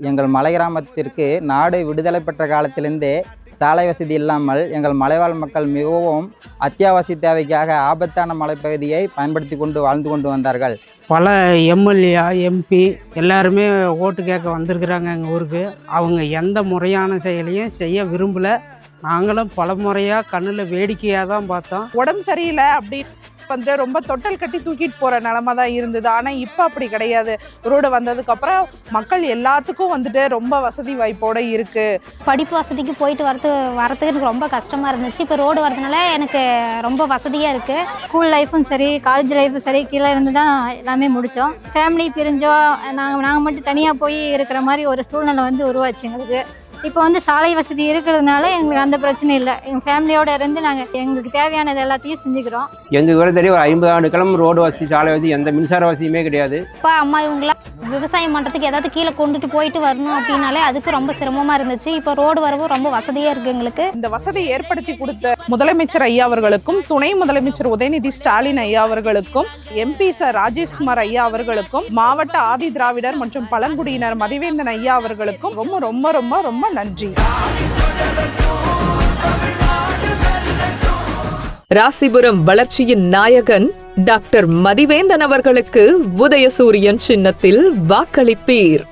எங்கள் மலை கிராமத்திற்கு நாடு விடுதலை பெற்ற காலத்திலிருந்தே சாலை வசதி இல்லாமல் எங்கள் மலைவாழ் மக்கள் மிகவும் அத்தியாவசிய தேவைக்காக ஆபத்தான மலைப்பகுதியை பயன்படுத்தி கொண்டு வாழ்ந்து கொண்டு வந்தார்கள். பல எம்எல்ஏ எம்பி எல்லாருமே ஓட்டு கேட்க வந்திருக்கிறாங்க எங்கள் ஊருக்கு. அவங்க எந்த முறையான செயலையும் செய்ய விரும்பலை. நாங்களும் பல முறையாக கண்ணில் வேடிக்கையாக தான் பார்த்தோம். உடம்பு சரியில்லை அப்படி ரொம்ப தொட்டல் கட்டி தூக்கிட்டு போற நிலைமை தான் இருந்தது. ஆனா இப்ப அப்படி கிடையாது. ரோடு வந்ததுக்கு அப்புறம் மக்கள் எல்லாத்துக்கும் ரொம்ப வசதி வாய்ப்போட இருக்கு. படிப்பு வசதிக்கு போயிட்டு வரத்துக்கு எனக்கு ரொம்ப கஷ்டமா இருந்துச்சு. இப்போ ரோடு வரதுனால எனக்கு ரொம்ப வசதியா இருக்கு. ஸ்கூல் லைஃபும் சரி, காலேஜ் லைஃபும் சரி, கீழே இருந்து தான் எல்லாமே முடித்தோம். ஃபேமிலி பிரிஞ்சோம், நாங்கள் மட்டும் தனியாக போய் இருக்கிற மாதிரி ஒரு சூழ்நிலை உருவாச்சு எங்களுக்கு. இப்போ சாலை வசதி இருக்கிறதுனால எங்களுக்கு அந்த பிரச்சனை இல்லை. எங்கள் ஃபேமிலியோடு இருந்து நாங்கள் எங்களுக்கு தேவையானது எல்லாத்தையும் செஞ்சுக்கிறோம். எங்களுக்கு கூட தெரியும், ஒரு 50 ஆண்டுகளும் ரோடு வசதி, சாலை வசதி, எந்த மின்சார வசதியுமே கிடையாது. அப்பா அம்மா இவங்களாம் விவசாயம் பண்ணுறதுக்கு ஏதாவது கீழே கொண்டுட்டு போயிட்டு வரணும் அப்படின்னாலே அதுக்கு ரொம்ப சிரமமாக இருந்துச்சு. இப்போ ரோடு வரவும் ரொம்ப வசதியாக இருக்குது எங்களுக்கு. இந்த வசதி ஏற்படுத்தி கொடுத்த முதலமைச்சர் ஐயா அவர்களுக்கும், துணை முதலமைச்சர் உதயநிதி ஸ்டாலின் ஐயா அவர்களுக்கும், எம்பி சார் ராஜேஷ்குமார் ஐயா அவர்களுக்கும், மாவட்ட ஆதி திராவிடர் மற்றும் பழங்குடியினர் மதிவேந்தன் ஐயா அவர்களுக்கும் ரொம்ப ரொம்ப ரொம்ப ரொம்ப நன்றி. ராசிபுரம் வளர்ச்சியின் நாயகன் டாக்டர் மதிவேந்தன் அவர்களுக்கு உதயசூரியன் சின்னத்தில் வாக்களிப்பீர்.